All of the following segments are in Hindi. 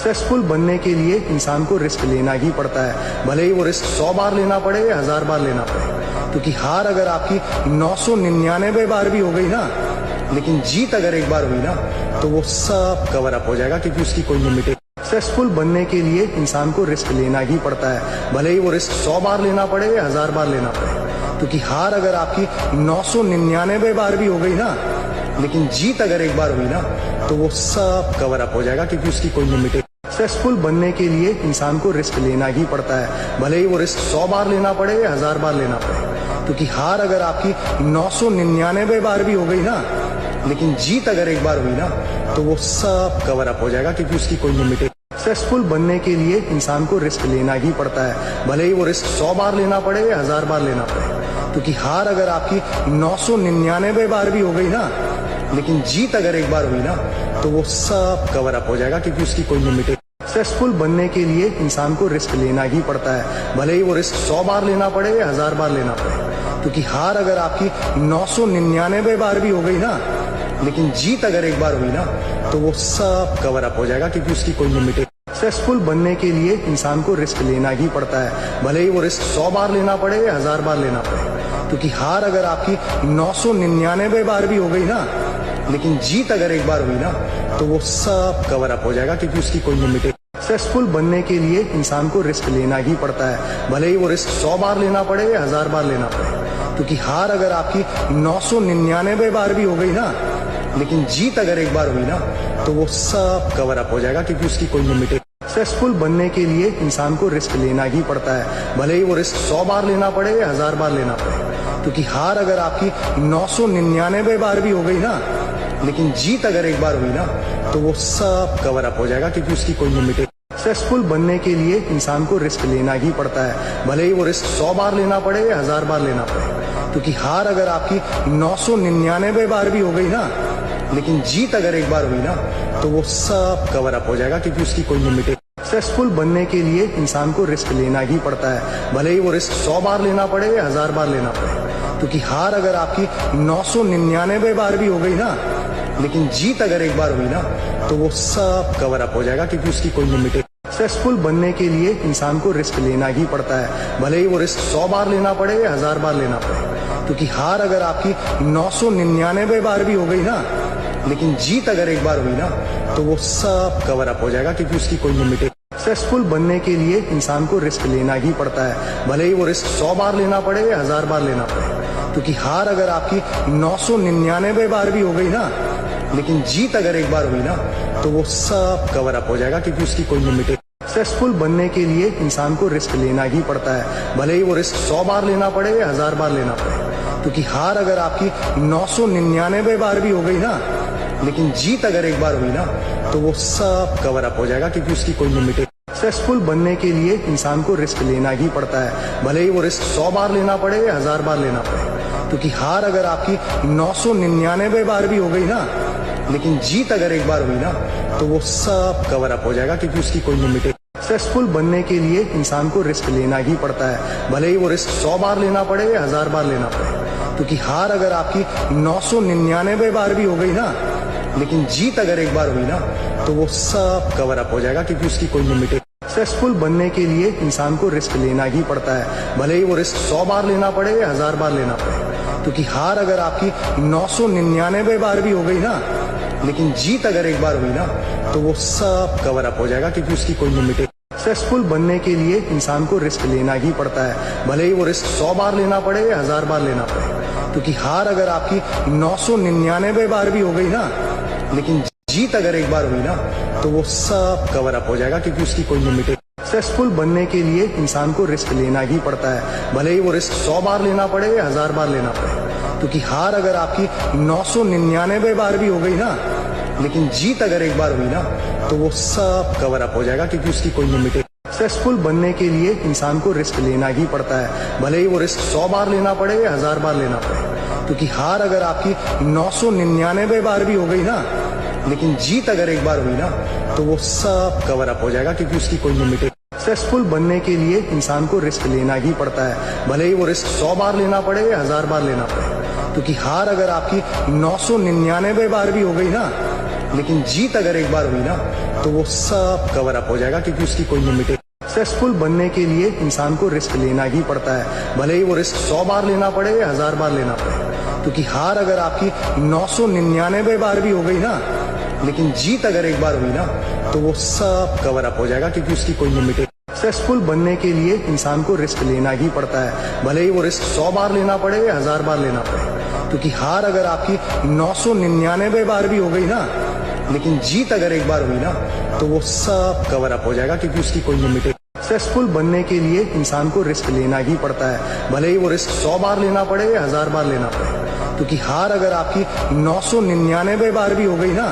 सक्सेसफुल बनने के लिए इंसान को रिस्क लेना ही पड़ता है, भले ही वो रिस्क 100 बार लेना पड़े या 1000 बार लेना पड़े। क्योंकि हार अगर आपकी 999 बार भी हो गई ना, लेकिन जीत अगर एक बार हुई ना, तो वो सब कवर अप हो जाएगा, क्योंकि उसकी कोई लिमिट है। सक्सेसफुल बनने के लिए इंसान को रिस्क लेना ही पड़ता है, भले ही वो रिस्क 100 बार लेना पड़े या 1000 बार लेना पड़े। क्योंकि हार अगर आपकी 999 बार भी हो गई ना, लेकिन जीत अगर एक बार हुई ना, तो वो सब कवर अप हो जाएगा, क्योंकि उसकी कोई लिमिट है। सक्सेसफुल बनने के लिए इंसान को रिस्क लेना ही पड़ता है, भले ही वो रिस्क 100 बार लेना पड़े या 1000 बार लेना पड़े। क्योंकि हार अगर आपकी 999 बार भी हो गई ना, लेकिन जीत अगर एक बार हुई ना, तो वो सब कवर अप हो जाएगा, क्योंकि उसकी कोई लिमिट है। सक्सेसफुल बनने के लिए इंसान को रिस्क लेना ही पड़ता है, भले ही वो रिस्क 100 बार लेना पड़े या 1000 बार लेना पड़े। क्योंकि हार अगर आपकी 999 बार भी हो गई ना, लेकिन जीत अगर एक बार हुई ना, तो वो सब कवर अप हो जाएगा, क्योंकि उसकी कोई लिमिट है। सक्सेसफुल बनने के लिए इंसान को रिस्क लेना ही पड़ता है, भले ही वो रिस्क 100 बार लेना पड़े या 1000 बार लेना पड़े। क्योंकि हार अगर आपकी 999 बार भी हो गई ना, लेकिन जीत अगर एक बार हुई ना, तो वो सब कवर अप हो जाएगा, क्योंकि उसकी कोई लिमिट है। सक्सेसफुल बनने के लिए इंसान को रिस्क लेना ही पड़ता है, भले ही वो रिस्क 100 बार लेना पड़े या 1000 बार लेना पड़े। क्योंकि हार अगर आपकी 999 बार भी हो गई ना, लेकिन जीत अगर एक बार हुई ना, तो वो सब कवर अप हो जाएगा, क्योंकि उसकी कोई लिमिट है। सक्सेसफुल बनने के लिए इंसान को रिस्क लेना ही पड़ता है, भले ही वो रिस्क 100 बार लेना पड़े या 1000 बार लेना पड़े। क्योंकि हार अगर आपकी 999 बार भी हो गई ना, लेकिन जीत अगर एक बार हुई ना, तो वो सब कवर अप हो जाएगा, क्योंकि उसकी कोई लिमिट है। सक्सेसफुल बनने के लिए इंसान को रिस्क लेना ही पड़ता है, भले ही वो रिस्क 100 बार लेना पड़े या 1000 बार लेना पड़े। क्योंकि हार अगर आपकी 999 बार भी हो गई ना, लेकिन जीत अगर एक बार हुई ना, तो वो सब कवर अप हो जाएगा, क्योंकि उसकी कोई लिमिट है। सक्सेसफुल बनने के लिए इंसान को रिस्क लेना ही पड़ता है, भले ही वो रिस्क 100 बार लेना पड़े या 1000 बार लेना पड़े। क्योंकि हार अगर आपकी 999 बार भी हो गई ना, लेकिन जीत अगर एक बार हुई ना, तो वो सब कवर अप हो जाएगा, क्योंकि उसकी कोई लिमिट है। सक्सेसफुल बनने के लिए इंसान को रिस्क लेना ही पड़ता है, भले ही वो रिस्क 100 बार लेना पड़े या 1000 बार लेना पड़े। क्योंकि हार अगर आपकी 999 बार भी हो गई ना, लेकिन जीत अगर एक बार हुई ना, तो वो सब कवर अप हो जाएगा, क्योंकि उसकी कोई लिमिट है। सक्सेसफुल बनने के लिए इंसान को रिस्क लेना ही पड़ता है, भले ही वो रिस्क 100 बार लेना पड़े या 1000 बार लेना पड़े। क्योंकि हार अगर आपकी 999 बार भी हो गई ना, लेकिन जीत अगर एक बार हुई ना, तो वो सब कवर अप हो जाएगा, क्योंकि उसकी कोई लिमिट है। सक्सेसफुल बनने के लिए इंसान को रिस्क लेना ही पड़ता है, भले ही वो रिस्क 100 बार लेना पड़े या 1000 बार लेना पड़े। क्योंकि हार अगर आपकी 999 बार भी हो गई ना, लेकिन जीत अगर एक बार हुई ना, तो वो सब कवर अप हो जाएगा, क्योंकि उसकी कोई लिमिट है। सक्सेसफुल बनने के लिए इंसान को रिस्क लेना ही पड़ता है, भले ही वो रिस्क 100 बार लेना पड़े या 1000 बार लेना पड़े। क्योंकि हार अगर आपकी 999 बार भी हो गई ना, लेकिन जीत अगर एक बार हुई ना, तो वो सब कवर अप हो जाएगा, क्योंकि उसकी कोई लिमिट है। सक्सेसफुल बनने के लिए इंसान को रिस्क लेना ही पड़ता है, भले ही वो रिस्क 100 बार लेना पड़े या 1000 बार लेना पड़े। क्योंकि हार अगर आपकी 999 बार भी हो गई ना, लेकिन जीत अगर एक बार हुई ना, तो वो सब कवर अप हो जाएगा, क्योंकि उसकी कोई लिमिट है। सक्सेसफुल बनने के लिए इंसान को रिस्क लेना ही पड़ता है, भले ही वो रिस्क 100 बार लेना पड़े या 1000 बार लेना पड़े। क्योंकि हार अगर आपकी 999 बार भी हो गई ना, लेकिन जीत अगर एक बार हुई ना, तो वो सब कवर अप हो जाएगा, क्योंकि उसकी कोई लिमिट है। सक्सेसफुल बनने के लिए इंसान को रिस्क लेना ही पड़ता है, भले ही वो रिस्क 100 बार लेना पड़े या 1000 बार लेना पड़े। क्योंकि हार अगर आपकी 999 बार भी हो गई ना, लेकिन जीत अगर एक बार हुई ना, तो वो सब कवर अप हो जाएगा, क्योंकि उसकी कोई लिमिट है। सक्सेसफुल बनने के लिए इंसान को रिस्क लेना ही पड़ता है, भले ही वो रिस्क 100 बार लेना पड़े या 1000 बार लेना पड़े। क्योंकि हार अगर आपकी 999 बार भी हो गई ना, लेकिन जीत अगर एक बार हुई ना, तो वो सब कवर अप हो जाएगा, क्योंकि उसकी कोई लिमिट है। सक्सेसफुल बनने के लिए इंसान को रिस्क लेना ही पड़ता है, भले ही वो रिस्क 100 बार लेना पड़े या 1000 बार लेना पड़े। क्योंकि हार अगर आपकी 999 बार भी हो गई ना, लेकिन जीत अगर एक बार हुई ना, तो वो सब कवर अप हो जाएगा, क्योंकि उसकी कोई लिमिट है। सक्सेसफुल बनने के लिए इंसान को रिस्क लेना ही पड़ता है, भले ही वो रिस्क 100 बार लेना पड़े या 1000 बार लेना पड़े। क्योंकि हार अगर आपकी 999 बार भी हो गई ना, लेकिन जीत अगर एक बार हुई ना, तो वो सब कवर अप हो जाएगा, क्योंकि उसकी कोई लिमिट है। सक्सेसफुल बनने के लिए इंसान को रिस्क लेना ही पड़ता है, भले ही वो रिस्क 100 बार लेना पड़े या 1000 बार लेना पड़े। क्योंकि हार अगर आपकी 999 बार भी हो गई ना, लेकिन जीत अगर एक बार हुई ना तो वो सब कवर अप हो जाएगा, क्योंकि उसकी कोई लिमिट। सक्सेसफुल बनने के लिए इंसान को रिस्क लेना ही पड़ता है, भले ही वो रिस्क 100 बार लेना पड़े या 1000 बार लेना पड़े। क्योंकि हार अगर आपकी 999 बार भी हो गई ना, लेकिन जीत अगर एक बार हुई ना तो वो सब कवर अप हो जाएगा, क्योंकि उसकी कोई लिमिट। सक्सेसफुल बनने के लिए इंसान को रिस्क लेना ही पड़ता है, भले ही वो रिस्क 100 बार लेना पड़े या 1000 बार लेना पड़े। क्योंकि हार अगर आपकी 999 बार भी हो गई ना, लेकिन जीत अगर एक बार हुई ना तो वो सब कवर अप हो जाएगा, क्योंकि उसकी कोई लिमिट। सक्सेसफुल बनने के लिए इंसान को रिस्क लेना ही पड़ता है, भले ही वो रिस्क 100 बार लेना पड़े या 1000 बार लेना पड़े। क्योंकि हार अगर आपकी 999 बार भी हो गई ना,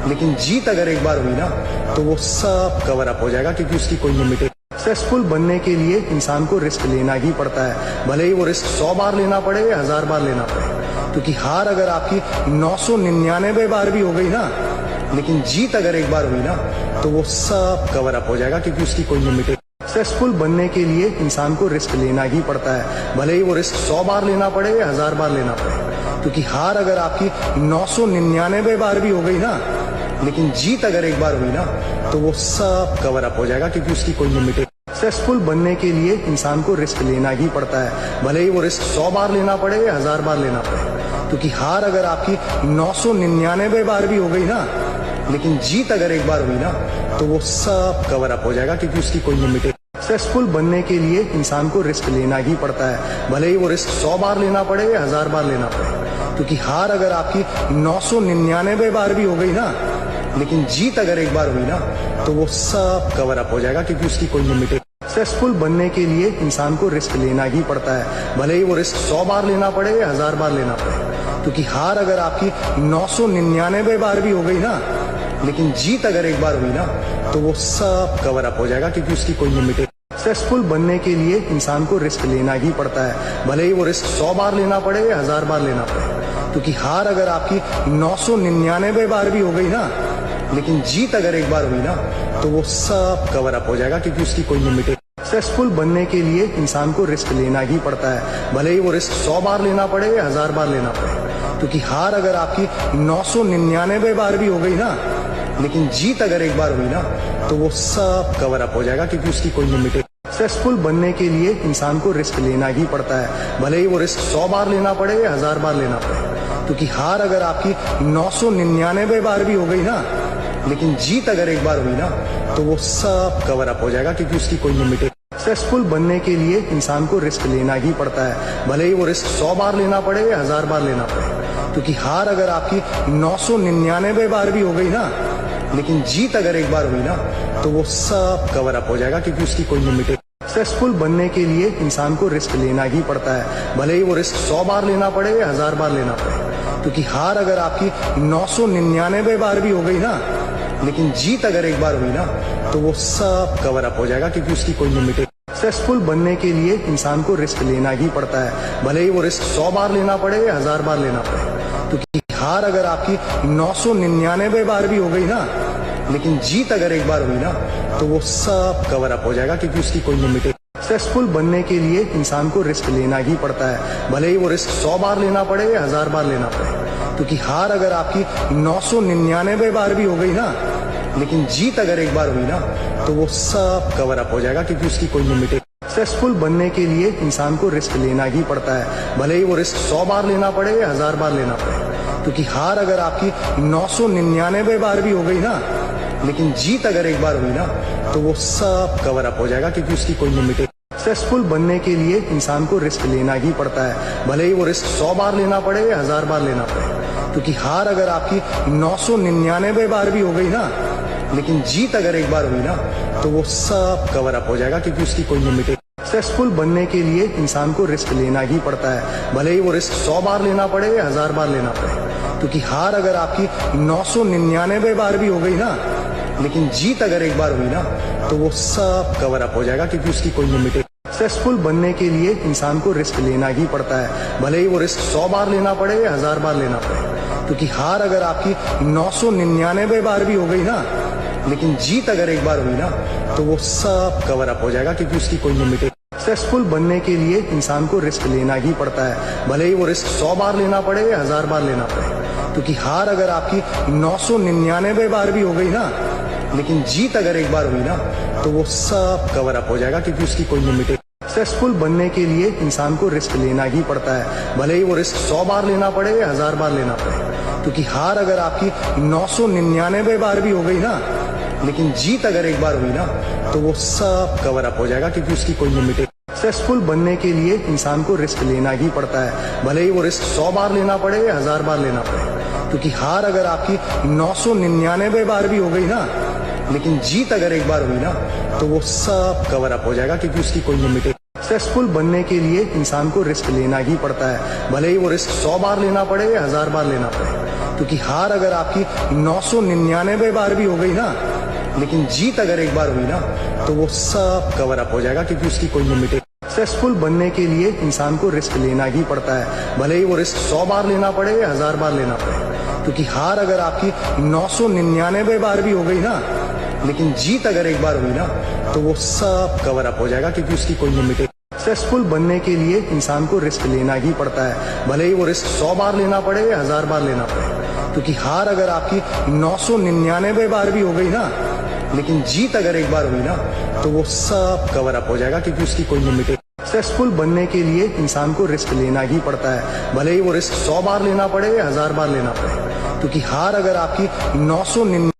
लेकिन जीत अगर एक बार हुई ना तो वो सब कवर अप हो जाएगा, क्योंकि उसकी कोई लिमिट। सक्सेसफुल बनने के लिए इंसान को रिस्क लेना ही पड़ता है, भले ही वो रिस्क 100 बार लेना पड़े या 1000 बार लेना पड़े। क्योंकि हार अगर आपकी 999 बार भी हो गई ना, लेकिन जीत अगर एक बार हुई ना तो वो सब कवर अप हो जाएगा, क्योंकि उसकी कोई लिमिट। सक्सेसफुल बनने के लिए इंसान को रिस्क लेना ही पड़ता है, भले ही वो रिस्क 100 बार लेना पड़े या 1000 बार लेना पड़े। क्योंकि हार अगर आपकी 999 बार भी हो गई ना, लेकिन जीत अगर एक बार हुई ना तो वो सब कवर अप हो जाएगा, क्योंकि उसकी कोई लिमिट। सक्सेसफुल बनने के लिए इंसान को रिस्क लेना ही पड़ता है, भले ही वो रिस्क 100 बार लेना पड़े या 1000 बार लेना पड़े। क्योंकि हार अगर आपकी 999 बार भी हो गई ना, लेकिन जीत अगर एक बार हुई ना तो वो सब कवर अप हो जाएगा, क्योंकि उसकी कोई लिमिट। सक्सेसफुल बनने के लिए इंसान को रिस्क लेना ही पड़ता है, भले ही वो रिस्क 100 बार लेना पड़े या 1000 बार लेना पड़े। क्योंकि हार अगर आपकी 999 बार भी हो गई ना, लेकिन जीत अगर एक बार हुई ना तो वो सब कवर अप हो जाएगा, क्योंकि उसकी कोई लिमिट। सक्सेसफुल बनने के लिए इंसान को रिस्क लेना ही पड़ता है, भले ही वो रिस्क 100 बार लेना पड़े या 1000 बार लेना पड़े। क्योंकि हार अगर आपकी 999 बार भी हो गई ना, लेकिन जीत अगर एक बार हुई ना तो वो सब कवर अप हो जाएगा, क्योंकि उसकी कोई लिमिट। सक्सेसफुल बनने के लिए इंसान को रिस्क लेना ही पड़ता है, भले ही वो रिस्क 100 बार लेना पड़े या 1000 बार लेना पड़े। क्योंकि हार अगर आपकी 999 बार भी हो गई ना, लेकिन जीत अगर एक बार हुई ना तो वो सब कवर अप हो जाएगा, क्योंकि उसकी कोई लिमिट। सक्सेसफुल बनने के लिए इंसान को रिस्क लेना ही पड़ता है, भले ही वो रिस्क 100 बार लेना पड़े या 1000 बार लेना पड़े। क्योंकि हार अगर आपकी 999 बार भी हो गई ना, लेकिन जीत अगर एक बार हुई ना तो वो सब कवर अप हो जाएगा, क्योंकि उसकी कोई लिमिट। सक्सेसफुल बनने के लिए इंसान को रिस्क लेना ही पड़ता है, भले ही वो रिस्क 100 बार लेना पड़े या 1000 बार लेना पड़े। क्योंकि हार अगर आपकी 999 बार भी हो गई ना, लेकिन जीत अगर एक बार हुई ना तो वो सब कवर अप हो जाएगा, क्योंकि उसकी कोई लिमिट। सक्सेसफुल बनने के लिए इंसान को रिस्क लेना ही पड़ता है, भले ही वो रिस्क 100 बार लेना पड़े या 1000 बार लेना पड़े। क्योंकि हार अगर आपकी 999 बार भी हो गई ना, लेकिन जीत अगर एक बार हुई ना तो वो सब कवर अप हो जाएगा, क्योंकि उसकी कोई लिमिट। सक्सेसफुल बनने के लिए इंसान को रिस्क लेना ही पड़ता है, भले ही वो रिस्क 100 बार लेना पड़े या 1000 बार लेना पड़े। क्योंकि हार अगर आपकी 999 बार भी हो गई ना, लेकिन जीत अगर एक बार हुई ना तो वो सब कवर अप हो जाएगा, क्योंकि उसकी कोई लिमिट। सक्सेसफुल बनने के लिए इंसान को रिस्क लेना ही पड़ता है, भले ही वो रिस्क 100 बार लेना पड़े या 1000 बार लेना पड़े। क्योंकि हार अगर आपकी 999 बार भी हो गई ना, लेकिन जीत अगर एक बार हुई ना तो वो सब कवर अप हो जाएगा, क्योंकि उसकी कोई लिमिट। सक्सेसफुल बनने के लिए इंसान को रिस्क लेना ही पड़ता है, भले ही वो रिस्क 100 बार लेना पड़े या 1000 बार लेना पड़े। क्योंकि हार अगर आपकी 999 बार भी हो गई ना, लेकिन जीत अगर एक बार हुई ना तो वो सब कवर अप हो जाएगा, क्योंकि उसकी कोई लिमिट। सक्सेसफुल बनने के लिए इंसान को रिस्क लेना ही पड़ता है, भले ही वो रिस्क 100 बार लेना पड़े या 1000 बार लेना पड़े। क्योंकि हार अगर आपकी 999 बार भी हो गई ना, लेकिन जीत अगर एक बार हुई ना तो वो सब कवर अप हो जाएगा, क्योंकि उसकी कोई लिमिट। सक्सेसफुल बनने के लिए इंसान को रिस्क लेना ही पड़ता है, भले ही वो रिस्क 100 बार लेना पड़े या 1000 बार लेना पड़े। क्योंकि हार अगर आपकी 999 बार भी हो गई ना, लेकिन जीत अगर एक बार हुई ना तो वो सब कवर अप हो जाएगा, क्योंकि उसकी कोई लिमिट। सक्सेसफुल बनने के लिए इंसान को रिस्क लेना ही पड़ता है, भले ही वो रिस्क 100 बार लेना पड़े या 1000 बार लेना पड़े। क्योंकि हार अगर आपकी 999 बार भी हो गई ना, लेकिन जीत अगर एक बार हुई ना तो वो सब कवर अप हो जाएगा, क्योंकि उसकी कोई लिमिट। सक्सेसफुल बनने के लिए इंसान को रिस्क लेना ही पड़ता है, भले ही वो रिस्क 100 बार लेना पड़े या 1000 बार लेना पड़े। क्योंकि हार अगर आपकी 999 बार भी हो गई ना, लेकिन जीत अगर एक बार हुई ना तो वो सब कवर अप हो जाएगा, क्योंकि उसकी कोई लिमिट। सक्सेसफुल बनने के लिए इंसान को रिस्क लेना ही पड़ता है, भले ही वो रिस्क 100 बार लेना पड़े या 1000 बार लेना पड़े। क्योंकि हार अगर आपकी 999 बार भी हो गई ना, लेकिन जीत अगर एक बार हुई ना, तो वो सब कवर अप हो जाएगा, क्योंकि उसकी कोई लिमिट है। सक्सेसफुल बनने के लिए इंसान को रिस्क लेना ही पड़ता है, भले ही वो रिस्क 100 बार लेना पड़े या 1000 बार लेना पड़े। क्योंकि हार अगर आपकी 999 बार भी हो गई ना, लेकिन जीत अगर एक बार हुई ना, तो वो सब कवर अप हो जाएगा, क्योंकि उसकी कोई लिमिट है। सक्सेसफुल बनने के लिए इंसान को रिस्क लेना ही पड़ता है, भले ही वो रिस्क 100 बार लेना पड़े या 1000 बार लेना पड़े। क्योंकि हार अगर आपकी 999 बार भी हो गई ना, लेकिन जीत अगर एक बार हुई ना, तो वो सब कवर अप हो जाएगा, क्योंकि उसकी कोई लिमिट है। सक्सेसफुल बनने के लिए इंसान को रिस्क लेना ही पड़ता है, भले ही वो रिस्क 100 बार लेना पड़े या 1000 बार लेना पड़े। क्योंकि हार अगर आपकी 999 बार भी हो गई ना, लेकिन जीत अगर एक बार हुई ना, तो वो सब कवर अप हो जाएगा, क्योंकि उसकी कोई लिमिट है। सक्सेसफुल बनने के लिए इंसान को रिस्क लेना ही पड़ता है, भले ही वो रिस्क 100 बार लेना पड़े या 1000 बार लेना पड़े। क्योंकि हार अगर आपकी 999 बार भी हो गई ना, लेकिन जीत अगर एक बार हुई ना, तो वो सब कवर अप हो जाएगा, क्योंकि उसकी कोई लिमिट है। सक्सेसफुल बनने के लिए इंसान को रिस्क लेना ही पड़ता है, भले ही वो रिस्क 100 बार लेना पड़े या 1000 बार लेना पड़े। क्योंकि हार अगर आपकी 999 बार भी हो गई ना, लेकिन जीत अगर एक बार हुई ना, तो वो सब कवर अप हो जाएगा, क्योंकि उसकी कोई लिमिट है। सक्सेसफुल बनने के लिए इंसान को रिस्क लेना ही पड़ता है, भले ही वो रिस्क 100 बार लेना पड़े या 1000 बार लेना पड़े। क्योंकि हार अगर आपकी 999